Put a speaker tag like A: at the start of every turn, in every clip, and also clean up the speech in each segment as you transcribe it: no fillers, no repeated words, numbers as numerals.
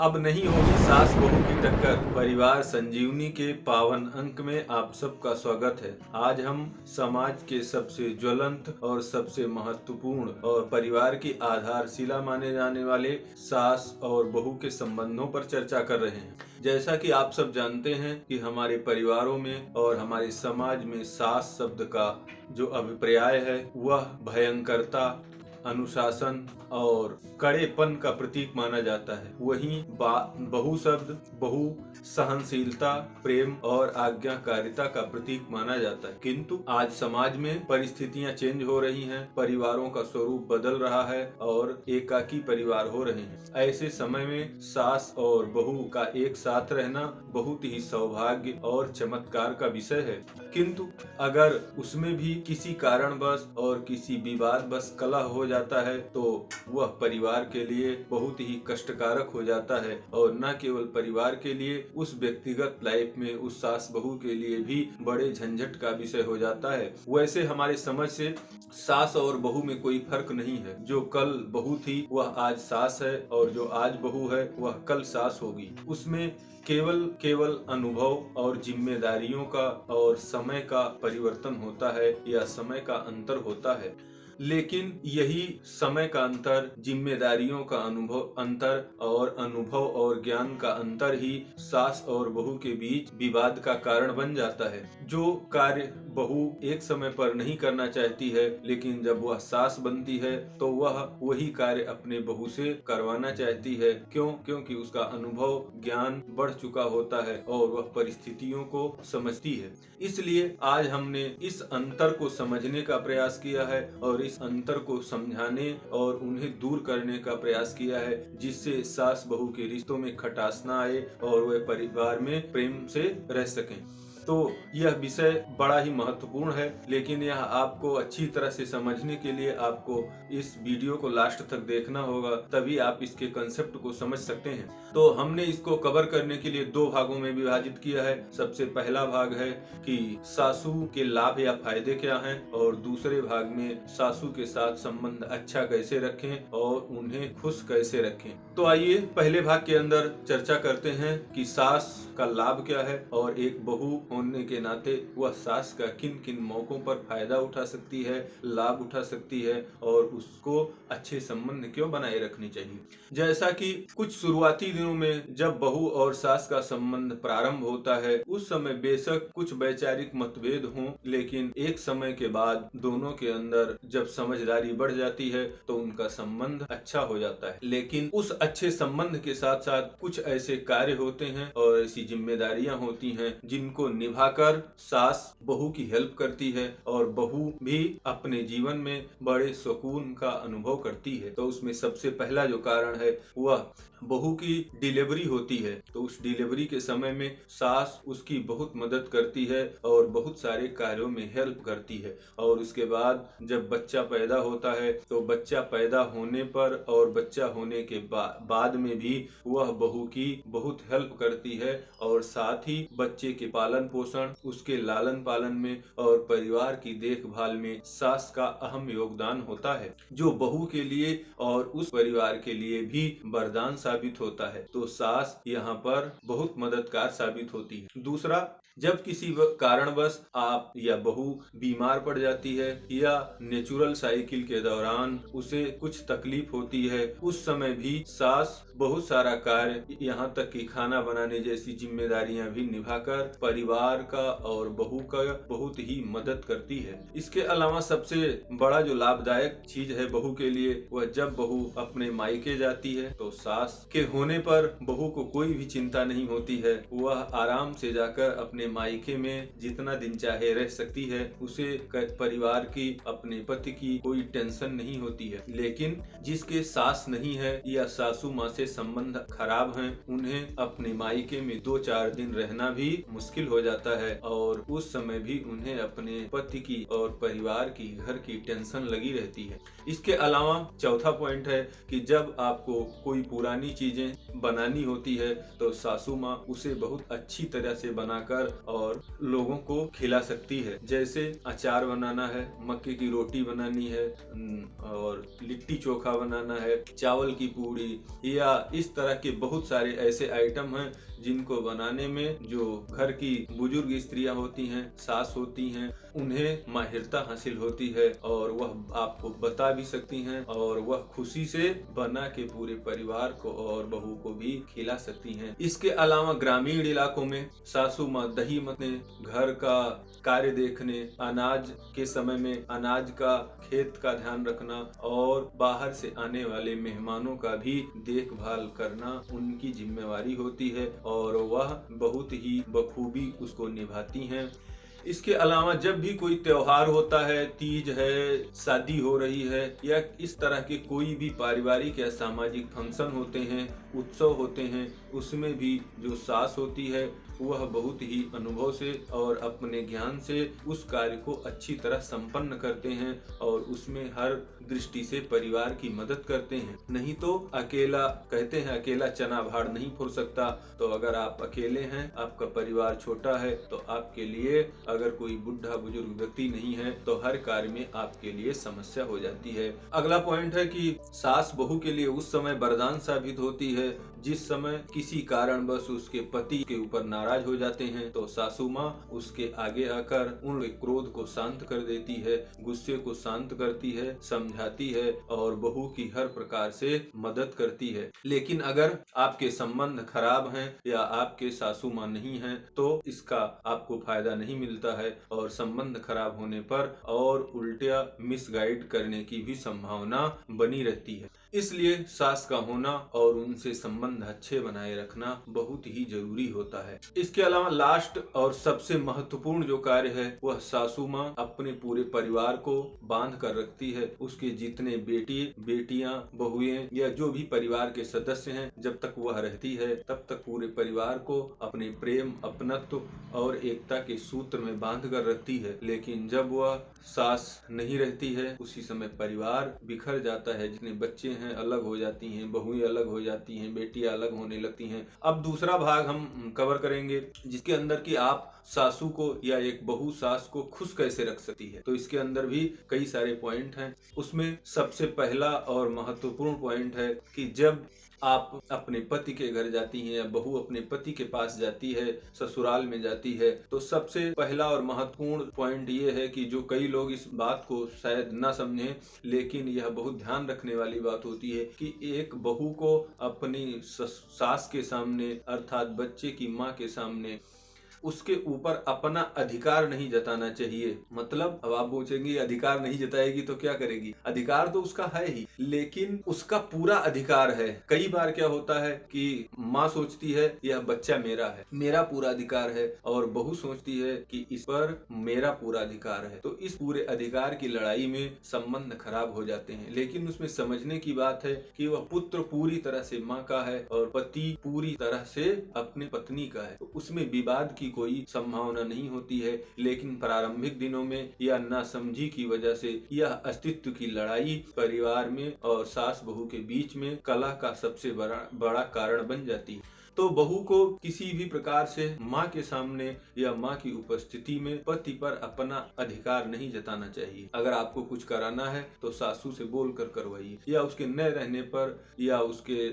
A: अब नहीं होगी सास बहू की टक्कर। परिवार संजीवनी के पावन अंक में आप सबका स्वागत है। आज हम समाज के सबसे ज्वलंत और सबसे महत्वपूर्ण और परिवार की आधारशिला माने जाने वाले सास और बहू के संबंधों पर चर्चा कर रहे हैं। जैसा कि आप सब जानते हैं कि हमारे परिवारों में और हमारे समाज में सास शब्द का जो अभिप्राय है वह भयंकरता, अनुशासन और कड़ेपन का प्रतीक माना जाता है। वहीं बहू शब्द बहु सहनशीलता, प्रेम और आज्ञाकारिता का प्रतीक माना जाता है। किंतु आज समाज में परिस्थितियां चेंज हो रही हैं, परिवारों का स्वरूप बदल रहा है और एकाकी परिवार हो रहे हैं। ऐसे समय में सास और बहू का एक साथ रहना बहुत ही सौभाग्य और चमत्कार का विषय है। किंतु अगर उसमें भी किसी कारणवश और किसी विवादवश कलह हो जाता है तो वह परिवार के लिए बहुत ही कष्टकारक हो जाता है और न केवल परिवार के लिए, उस व्यक्तिगत लाइफ में उस सास बहू के लिए भी बड़े झंझट का विषय हो जाता है। वैसे हमारे समझ से सास और बहू में कोई फर्क नहीं है। जो कल बहू थी वह आज सास है और जो आज बहू है वह कल सास होगी। उसमें केवल अनुभव और जिम्मेदारियों का और समय का परिवर्तन होता है या समय का अंतर होता है। लेकिन यही समय का अंतर, जिम्मेदारियों का अनुभव और ज्ञान का अंतर ही सास और बहू के बीच विवाद का कारण बन जाता है। जो कार्य बहू एक समय पर नहीं करना चाहती है, लेकिन जब वह सास बनती है तो वह वही कार्य अपने बहू से करवाना चाहती है। क्योंकि उसका अनुभव ज्ञान बढ़ चुका होता है और वह परिस्थितियों को समझती है। इसलिए आज हमने इस अंतर को समझने का प्रयास किया है और इस अंतर को समझाने और उन्हें दूर करने का प्रयास किया है, जिससे सास बहू के रिश्तों में खटास न आए और वे परिवार में प्रेम से रह सकें। तो यह विषय बड़ा ही महत्वपूर्ण है, लेकिन यह आपको अच्छी तरह से समझने के लिए आपको इस वीडियो को लास्ट तक देखना होगा, तभी आप इसके कंसेप्ट को समझ सकते हैं। तो हमने इसको कवर करने के लिए दो भागों में विभाजित किया है। सबसे पहला भाग है कि सासू के लाभ या फायदे क्या हैं और दूसरे भाग में सासू के साथ संबंध अच्छा कैसे रखें और उन्हें खुश कैसे रखें। तो आइए पहले भाग के अंदर चर्चा करते हैं कि सास का लाभ क्या है और एक बहू होने के नाते वह सास का किन किन मौकों पर फायदा उठा सकती है, लाभ उठा सकती है और उसको अच्छे संबंध क्यों बनाए रखनी चाहिए। जैसा कि कुछ शुरुआती दिनों में जब बहू और सास का संबंध प्रारंभ होता है, उस समय बेशक कुछ वैचारिक मतभेद हों, लेकिन एक समय के बाद दोनों के अंदर जब समझदारी बढ़ जाती है तो उनका संबंध अच्छा हो जाता है। लेकिन उस अच्छे संबंध के साथ साथ कुछ ऐसे कार्य होते हैं और ऐसी जिम्मेदारियां होती हैं जिनको निभाकर सास बहू की हेल्प करती है और बहू भी अपने जीवन में बड़े सुकून का अनुभव करती है। तो उसमें सबसे पहला जो कारण है वह बहू की डिलीवरी होती है। तो उस डिलीवरी के समय में सास उसकी बहुत मदद करती है और बहुत सारे कार्यों में हेल्प करती है। और उसके बाद जब बच्चा पैदा होता है तो बच्चा पैदा होने पर और बच्चा होने के बाद में भी वह बहू की बहुत हेल्प करती है और साथ ही बच्चे के पालन पोषण, उसके लालन पालन में और परिवार की देखभाल में सास का अहम योगदान होता है, जो बहू के लिए और उस परिवार के लिए भी वरदान साबित होता है। तो सास यहाँ पर बहुत मददगार साबित होती है। दूसरा, जब किसी कारणवश आप या बहू बीमार पड़ जाती है या नेचुरल साइकिल के दौरान उसे कुछ तकलीफ होती है, उस समय भी सास बहुत सारा कार्य, यहाँ तक कि खाना बनाने जैसी जिम्मेदारियां भी निभाकर परिवार का और बहू का बहुत ही मदद करती है। इसके अलावा सबसे बड़ा जो लाभदायक चीज है बहू के लिए, वह जब बहू अपने मायके जाती है तो सास के होने पर बहू को कोई भी चिंता नहीं होती है। वह आराम से जाकर अपने मायके में जितना दिन चाहे रह सकती है। उसे परिवार की, अपने पति की कोई टेंशन नहीं होती है। लेकिन जिसके सास नहीं है या सासू माँ से संबंध खराब हैं, उन्हें अपने मायके में 2-4 दिन रहना भी मुश्किल हो जाता है और उस समय भी उन्हें अपने पति की और परिवार की, घर की टेंशन लगी रहती है। इसके अलावा चौथा पॉइंट है कि जब आपको कोई पुरानी चीजें बनानी होती है तो सासू माँ उसे बहुत अच्छी तरह से बनाकर और लोगों को खिला सकती है। जैसे अचार बनाना है, मक्के की रोटी बनानी है और लिट्टी चोखा बनाना है, चावल की पूड़ी, या इस तरह के बहुत सारे ऐसे आइटम हैं जिनको बनाने में जो घर की बुजुर्ग स्त्रियां होती हैं, सास होती हैं, उन्हें माहिरता हासिल होती है और वह आपको बता भी सकती हैं और वह खुशी से बना के पूरे परिवार को और बहू को भी खिला सकती हैं। इसके अलावा ग्रामीण इलाकों में सासू माँ दही मथने, घर का कार्य देखने, अनाज के समय में अनाज का खेत का ध्यान रखना और बाहर से आने वाले मेहमानों का भी देखभाल करना उनकी जिम्मेवारी होती है और वह बहुत ही बखूबी उसको निभाती हैं। इसके अलावा जब भी कोई त्योहार होता है, तीज है, शादी हो रही है या इस तरह के कोई भी पारिवारिक या सामाजिक फंक्शन होते हैं, उत्सव होते हैं, उसमें भी जो सास होती है वह बहुत ही अनुभव से और अपने ज्ञान से उस कार्य को अच्छी तरह संपन्न करते हैं और उसमें हर दृष्टि से परिवार की मदद करते हैं। नहीं तो अकेला, कहते हैं अकेला चना भाड़ नहीं फोड़ सकता, तो अगर आप अकेले हैं, आपका परिवार छोटा है, तो आपके लिए अगर कोई बुढ़ा बुजुर्ग व्यक्ति नहीं है तो हर कार्य में आपके लिए समस्या हो जाती है। अगला पॉइंट है कि सास बहू के लिए उस समय वरदान साबित होती है जिस समय किसी कारणवश उसके पति के ऊपर नाराज हो जाते हैं तो सासू माँ उसके आगे आकर उन क्रोध को शांत कर देती है, गुस्से को शांत करती है, समझाती है और बहू की हर प्रकार से मदद करती है। लेकिन अगर आपके संबंध खराब हैं या आपके सासू माँ नहीं हैं तो इसका आपको फायदा नहीं मिलता है और संबंध खराब होने पर और उल्टा मिसगाइड करने की भी संभावना बनी रहती है। इसलिए सास का होना और उनसे संबंध अच्छे बनाए रखना बहुत ही जरूरी होता है। इसके अलावा लास्ट और सबसे महत्वपूर्ण जो कार्य है वह सासू माँ अपने पूरे परिवार को बांध कर रखती है। उसके जितने बेटी, बेटियां, बहुएं या जो भी परिवार के सदस्य हैं, जब तक वह रहती है तब तक पूरे परिवार को अपने प्रेम, अपनत्व और एकता के सूत्र में बांध कर रखती है। लेकिन जब वह सास नहीं रहती है उसी समय परिवार बिखर जाता है। जितने बच्चे हैं अलग हो जाती हैं, बहुएं अलग हो जाती हैं, बेटियां अलग होने लगती हैं। अब दूसरा भाग हम कवर करेंगे जिसके अंदर कि आप सासू को या एक बहू सास को खुश कैसे रख सकती है। तो इसके अंदर भी कई सारे पॉइंट हैं। उसमें सबसे पहला और महत्वपूर्ण पॉइंट है कि जब आप अपने पति के घर जाती हैं या बहू अपने पति के पास जाती है, ससुराल में जाती है, तो सबसे पहला और महत्वपूर्ण पॉइंट ये है कि जो कई लोग इस बात को शायद न समझें, लेकिन यह बहुत ध्यान रखने वाली बात होती है कि एक बहू को अपनी सास के सामने अर्थात बच्चे की माँ के सामने उसके ऊपर अपना अधिकार नहीं जताना चाहिए। मतलब अब आप पूछेंगे अधिकार नहीं जताएगी तो क्या करेगी? अधिकार तो उसका है ही, लेकिन उसका पूरा अधिकार है। कई बार क्या होता है कि माँ सोचती है यह बच्चा मेरा है, मेरा पूरा अधिकार है, और बहू सोचती है कि इस पर मेरा पूरा अधिकार है। तो इस पूरे अधिकार की लड़ाई में संबंध खराब हो जाते हैं। लेकिन उसमें समझने की बात है कि वह पुत्र पूरी तरह से माँ का है और पति पूरी तरह से अपनी पत्नी का है, तो उसमें विवाद की कोई संभावना नहीं होती है। लेकिन प्रारंभिक दिनों में या नासमझी की वजह से यह अस्तित्व की लड़ाई परिवार में और सास बहू के बीच में कलह का सबसे बड़ा कारण बन जाती है। तो बहू को किसी भी प्रकार से माँ के सामने या माँ की उपस्थिति में पति पर अपना अधिकार नहीं जताना चाहिए। अगर आपको कुछ कराना है तो सासू से बोल कर करवाइए, या उसके न रहने पर या उसके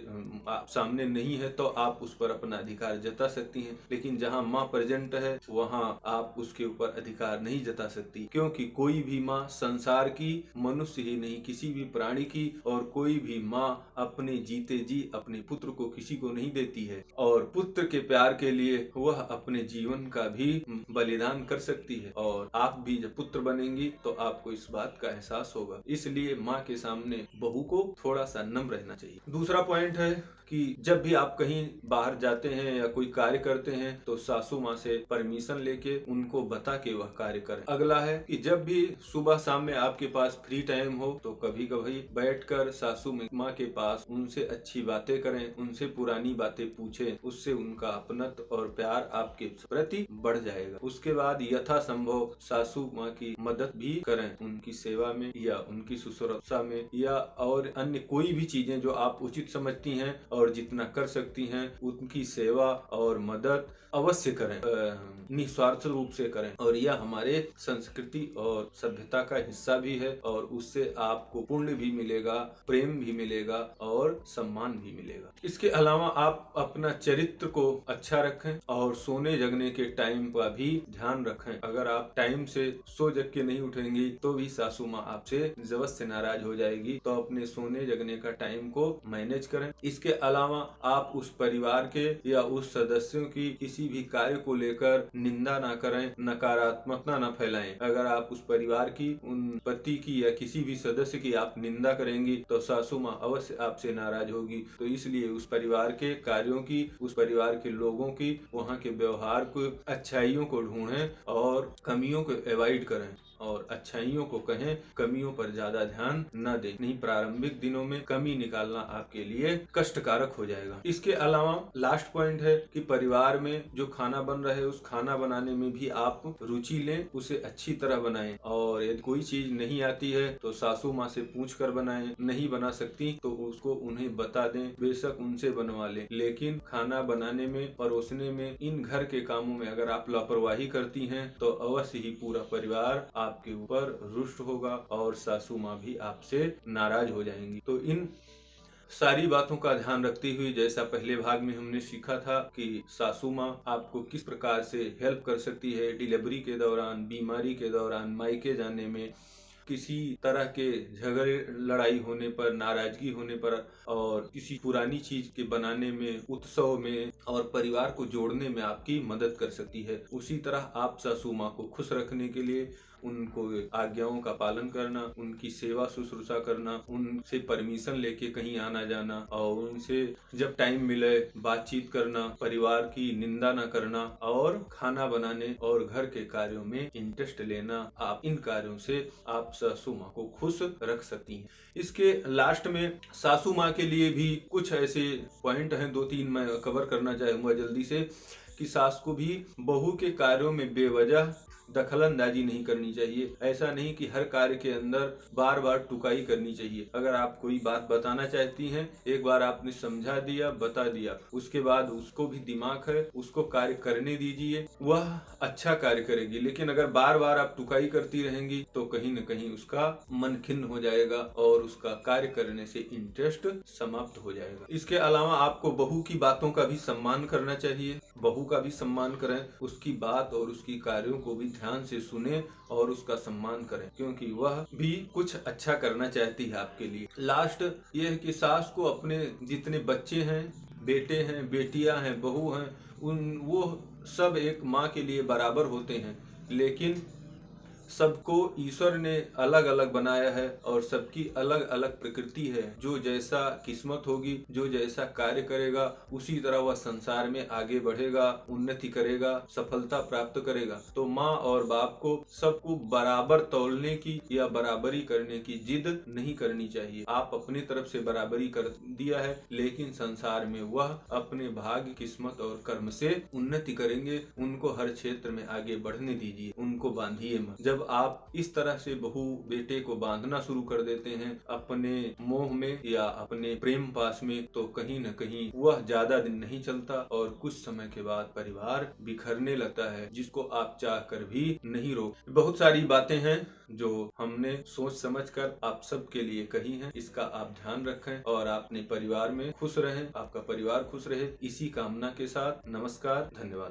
A: सामने नहीं है तो आप उस पर अपना अधिकार जता सकती हैं। लेकिन जहाँ माँ प्रेजेंट है वहाँ आप उसके ऊपर अधिकार नहीं जता सकती, क्योंकि कोई भी माँ संसार की, मनुष्य ही नहीं किसी भी प्राणी की, और कोई भी माँ अपने जीते जी अपने पुत्र को किसी को नहीं देती है, और पुत्र के प्यार के लिए वह अपने जीवन का भी बलिदान कर सकती है। और आप भी जब पुत्र बनेंगी तो आपको इस बात का एहसास होगा। इसलिए माँ के सामने बहू को थोड़ा सा नम्र रहना चाहिए। दूसरा पॉइंट है कि जब भी आप कहीं बाहर जाते हैं या कोई कार्य करते हैं तो सासू माँ माँ से परमिशन लेके उनको बता के वह कार्य करें। अगला है कि जब भी सुबह शाम में आपके पास फ्री टाइम हो तो कभी कभी बैठकर सासू माँ के पास उनसे अच्छी बातें करें, उनसे पुरानी बातें पूछें, उससे उनका अपनत्व और प्यार आपके प्रति बढ़ जाएगा। उसके बाद यथासंभव सासू माँ की मदद भी करें, उनकी सेवा में या उनकी शुश्रूषा में या और अन्य कोई भी चीजें जो आप उचित समझती हैं और जितना कर सकती हैं उनकी सेवा और मदद अवश्य करें, निस्वार्थ रूप से करें। और यह हमारे संस्कृति और सभ्यता का हिस्सा भी है और उससे आपको पुण्य भी मिलेगा, प्रेम भी मिलेगा और सम्मान भी मिलेगा। इसके अलावा आप अपना चरित्र को अच्छा रखें और सोने जगने के टाइम का भी ध्यान रखें। अगर आप टाइम से सो जग के नहीं उठेंगी तो भी सासू माँ आपसे जबरदस्ती नाराज हो जाएगी। तो अपने सोने जगने का टाइम को मैनेज करें। इसके अलावा आप उस परिवार के या उस सदस्यों की किसी भी कार्य को लेकर निंदा ना करें, नकारात्मकता ना फैलाएं। अगर आप उस परिवार की, उन पति की या किसी भी सदस्य की आप निंदा करेंगी तो सासू माँ अवश्य आपसे नाराज होगी। तो इसलिए उस परिवार के कार्यों की, उस परिवार के लोगों की, वहाँ के व्यवहार को, अच्छाइयों को ढूंढें और कमियों को अवॉइड करें और अच्छाइयों को कहें, कमियों पर ज्यादा ध्यान न दें। नहीं प्रारंभिक दिनों में कमी निकालना आपके लिए कष्टकारक हो जाएगा। इसके अलावा लास्ट पॉइंट है कि परिवार में जो खाना बन रहा है उस खाना बनाने में भी आप रुचि लें, उसे अच्छी तरह बनाएं और यदि कोई चीज नहीं आती है तो सासू माँ से पूछ कर बनाएं, नहीं बना सकती तो उसको उन्हें बता दें, बेशक उनसे बनवा लें। लेकिन खाना बनाने में, परोसने में, इन घर के कामों में अगर आप लापरवाही करती हैं तो अवश्य ही पूरा परिवार आपके ऊपर रुष्ट होगा और सासू माँ भी आपसे नाराज हो जाएंगी। तो इन सारी बातों का ध्यान रखते हुए, जैसा पहले भाग में हमने सीखा था कि सासू माँ आपको किस प्रकार से हेल्प कर सकती है डिलीवरी के दौरान, बीमारी के दौरान, मायके जाने में, किसी तरह के झगड़े लड़ाई होने पर, नाराजगी होने पर और किसी पुरानी चीज के बनाने में, उत्सव में और परिवार को जोड़ने में आपकी मदद कर सकती है। उसी तरह आप सासू माँ को खुश रखने के लिए उनको आज्ञाओं का पालन करना, उनकी सेवा शुश्रूषा करना, उनसे परमिशन लेके कहीं आना जाना और उनसे जब टाइम मिले बातचीत करना, परिवार की निंदा न करना और खाना बनाने और घर के कार्यों में इंटरेस्ट लेना, आप इन कार्यों से आप सासू माँ को खुश रख सकती हैं। इसके लास्ट में सासू माँ के लिए भी कुछ ऐसे पॉइंट हैं, 2-3 मैं कवर करना चाहूंगा जल्दी से, कि सास को भी बहू के कार्यों में बेवजह दखलंदाजी नहीं करनी चाहिए। ऐसा नहीं कि हर कार्य के अंदर बार बार टुकाई करनी चाहिए। अगर आप कोई बात बताना चाहती हैं, एक बार आपने समझा दिया, बता दिया, उसके बाद उसको भी दिमाग है, उसको कार्य करने दीजिए, वह अच्छा कार्य करेगी। लेकिन अगर बार बार आप टुकाई करती रहेंगी तो कहीं न कहीं उसका मन खिन्न हो जाएगा और उसका कार्य करने से इंटरेस्ट समाप्त हो जाएगा। इसके अलावा आपको बहू की बातों का भी सम्मान करना चाहिए। बहू का भी सम्मान करें, उसकी बात और उसकी कार्यों को भी ध्यान से सुने और उसका सम्मान करें, क्योंकि वह भी कुछ अच्छा करना चाहती है आपके लिए। लास्ट ये है कि सास को अपने जितने बच्चे हैं, बेटे हैं, बेटियां हैं, बहू हैं, वो सब एक माँ के लिए बराबर होते हैं। लेकिन सबको ईश्वर ने अलग अलग बनाया है और सबकी अलग अलग प्रकृति है। जो जैसा किस्मत होगी, जो जैसा कार्य करेगा, उसी तरह वह संसार में आगे बढ़ेगा, उन्नति करेगा, सफलता प्राप्त करेगा। तो माँ और बाप को सबको बराबर तौलने की या बराबरी करने की जिद नहीं करनी चाहिए। आप अपनी तरफ से बराबरी कर दिया है, लेकिन संसार में वह अपने भाग्य, किस्मत और कर्म से उन्नति करेंगे। उनको हर क्षेत्र में आगे बढ़ने दीजिए, उनको बांधिए मत। जब आप इस तरह से बहू बेटे को बांधना शुरू कर देते हैं अपने मोह में या अपने प्रेम पास में, तो कहीं न कहीं वह ज्यादा दिन नहीं चलता और कुछ समय के बाद परिवार बिखरने लगता है, जिसको आप चाहकर भी नहीं रोक। बहुत सारी बातें हैं जो हमने सोच समझकर आप सबके लिए कही हैं। इसका आप ध्यान रखें और अपने परिवार में खुश रहें, आपका परिवार खुश रहे, इसी कामना के साथ नमस्कार, धन्यवाद।